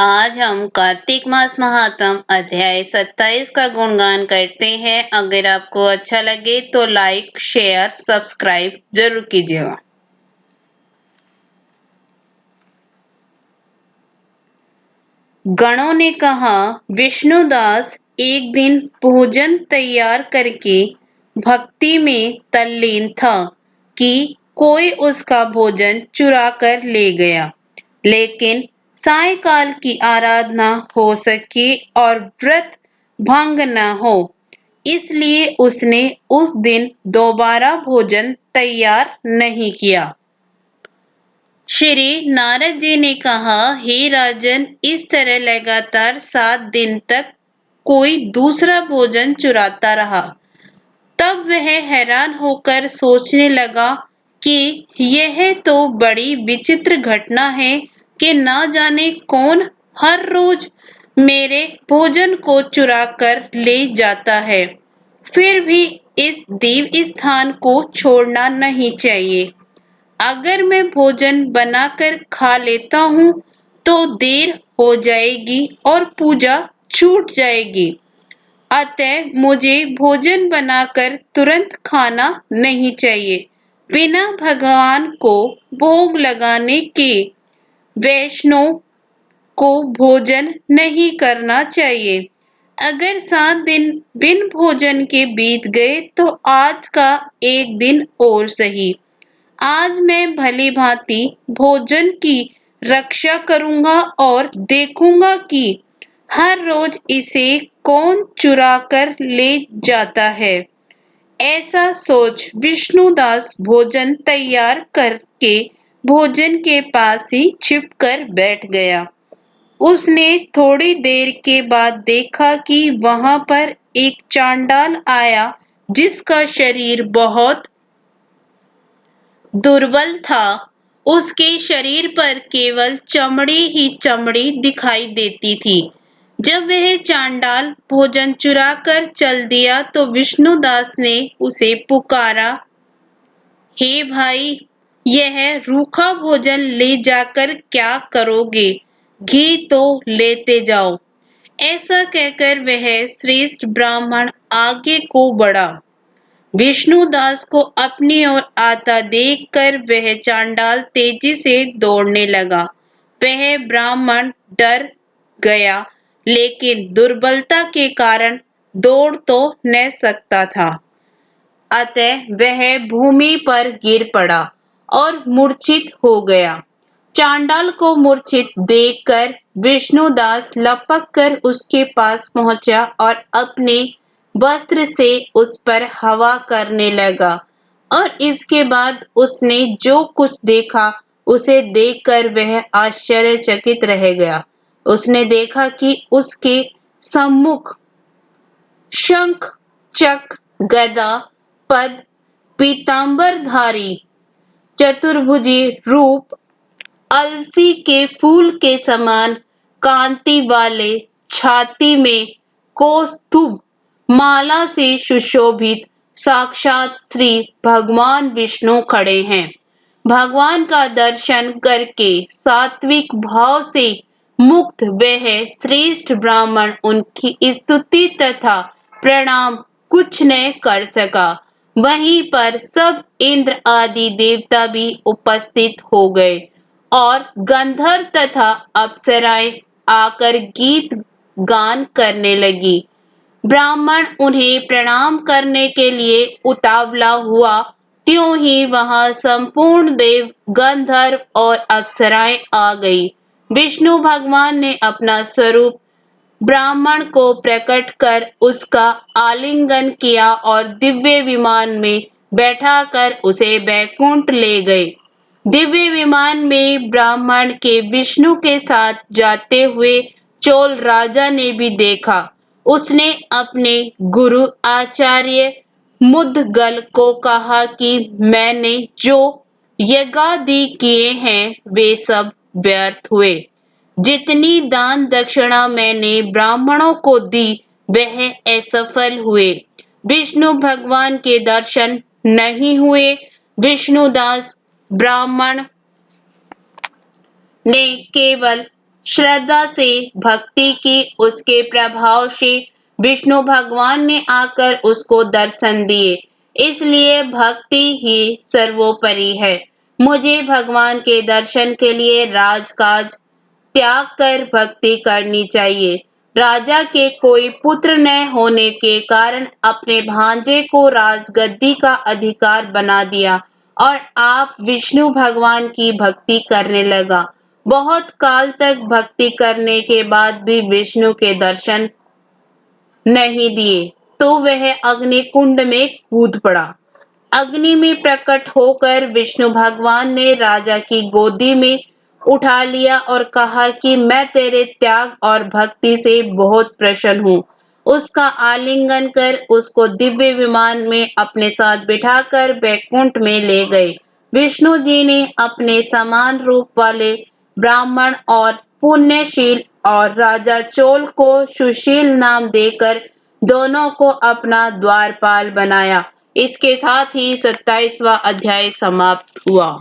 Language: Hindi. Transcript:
आज हम कार्तिक मास महात्म अध्याय 27 का गुणगान करते हैं। अगर आपको अच्छा लगे तो लाइक, शेयर, सब्सक्राइब जरूर कीजिएगा। गणों ने कहा, विष्णुदास एक दिन भोजन तैयार करके भक्ति में तल्लीन था कि कोई उसका भोजन चुरा कर ले गया। लेकिन सायंकाल की आराधना हो सके और व्रत भंग न हो, इसलिए उसने उस दिन दोबारा भोजन तैयार नहीं किया। श्री नारद जी ने कहा, हे राजन, इस तरह लगातार 7 दिन तक कोई दूसरा भोजन चुराता रहा। तब वह हैरान होकर सोचने लगा कि यह तो बड़ी विचित्र घटना है कि ना जाने कौन हर रोज मेरे भोजन को चुरा कर ले जाता है। फिर भी इस दिव्य स्थान को छोड़ना नहीं चाहिए। अगर मैं भोजन बनाकर खा लेता हूँ तो देर हो जाएगी और पूजा छूट जाएगी। अतः मुझे भोजन बनाकर तुरंत खाना नहीं चाहिए। बिना भगवान को भोग लगाने के वैष्णव को भोजन नहीं करना चाहिए। अगर 7 दिन बिन भोजन के बीत गए तो आज का एक दिन और सही। आज मैं भली भांति भोजन की रक्षा करूंगा और देखूंगा कि हर रोज इसे कौन चुरा कर ले जाता है। ऐसा सोच विष्णुदास भोजन तैयार करके भोजन के पास ही छिपकर बैठ गया। उसने थोड़ी देर के बाद देखा कि वहां पर एक चांडाल आया, जिसका शरीर बहुत दुर्बल था। उसके शरीर पर केवल चमड़ी ही चमड़ी दिखाई देती थी। जब वह चांडाल भोजन चुरा कर चल दिया तो विष्णुदास ने उसे पुकारा, हे भाई, यह रूखा भोजन ले जाकर क्या करोगे? घी तो लेते जाओ। ऐसा कहकर वह श्रेष्ठ ब्राह्मण आगे को बढ़ा। विष्णुदास को अपनी ओर आता देखकर वह चांडाल तेजी से दौड़ने लगा। वह ब्राह्मण डर गया, लेकिन दुर्बलता के कारण दौड़ तो न सकता था। अतः वह भूमि पर गिर पड़ा और मूर्छित हो गया। चांडाल को मूर्छित देखकर विष्णुदास लपक कर उसके पास पहुंचा और अपने वस्त्र से उस पर हवा करने लगा। और इसके बाद उसने जो कुछ देखा उसे देखकर वह आश्चर्यचकित रह गया। उसने देखा कि उसके सम्मुख शंख, चक्र, गदा, पद, पीतांबरधारी चतुर्भुजी रूप अलसी के फूल के समान कांति वाले, छाती में कौस्तुभ माला से सुशोभित साक्षात श्री भगवान विष्णु खड़े हैं। भगवान का दर्शन करके सात्विक भाव से मुक्त वह श्रेष्ठ ब्राह्मण उनकी स्तुति तथा प्रणाम कुछ न कर सका। वहीं पर सब इंद्र आदि देवता भी उपस्थित हो गए और गंधर्व तथा अप्सराएं आकर गीत गान करने लगी। ब्राह्मण उन्हें प्रणाम करने के लिए उतावला हुआ, त्यों ही वहां संपूर्ण देव, गंधर्व और अप्सराएं आ गई। विष्णु भगवान ने अपना स्वरूप ब्राह्मण को प्रकट कर उसका आलिंगन किया और दिव्य विमान में बैठाकर उसे बैकुंठ ले गए। दिव्य विमान में ब्राह्मण के विष्णु के साथ जाते हुए चोल राजा ने भी देखा। उसने अपने गुरु आचार्य मुद्गल को कहा कि मैंने जो यज्ञादि किए हैं वे सब व्यर्थ हुए। जितनी दान दक्षिणा मैंने ब्राह्मणों को दी वह असफल हुए। विष्णु भगवान के दर्शन नहीं हुए। विष्णुदास ब्राह्मण ने केवल श्रद्धा से भक्ति की। उसके प्रभाव से विष्णु भगवान ने आकर उसको दर्शन दिए। इसलिए भक्ति ही सर्वोपरि है। मुझे भगवान के दर्शन के लिए राजकाज त्याग कर भक्ति करनी चाहिए। राजा के कोई पुत्र न होने के कारण अपने भांजे को राजगद्दी का अधिकार बना दिया और आप विष्णु भगवान की भक्ति करने लगा। बहुत काल तक भक्ति करने के बाद भी विष्णु के दर्शन नहीं दिए तो वह अग्नि कुंड में कूद पड़ा। अग्नि में प्रकट होकर विष्णु भगवान ने राजा की गोदी में उठा लिया और कहा कि मैं तेरे त्याग और भक्ति से बहुत प्रसन्न हूँ। उसका आलिंगन कर उसको दिव्य विमान में अपने साथ बिठाकर बैकुंठ में ले गए। विष्णु जी ने अपने समान रूप वाले ब्राह्मण और पुण्यशील और राजा चोल को सुशील नाम देकर दोनों को अपना द्वारपाल बनाया। इसके साथ ही 27वां अध्याय समाप्त हुआ।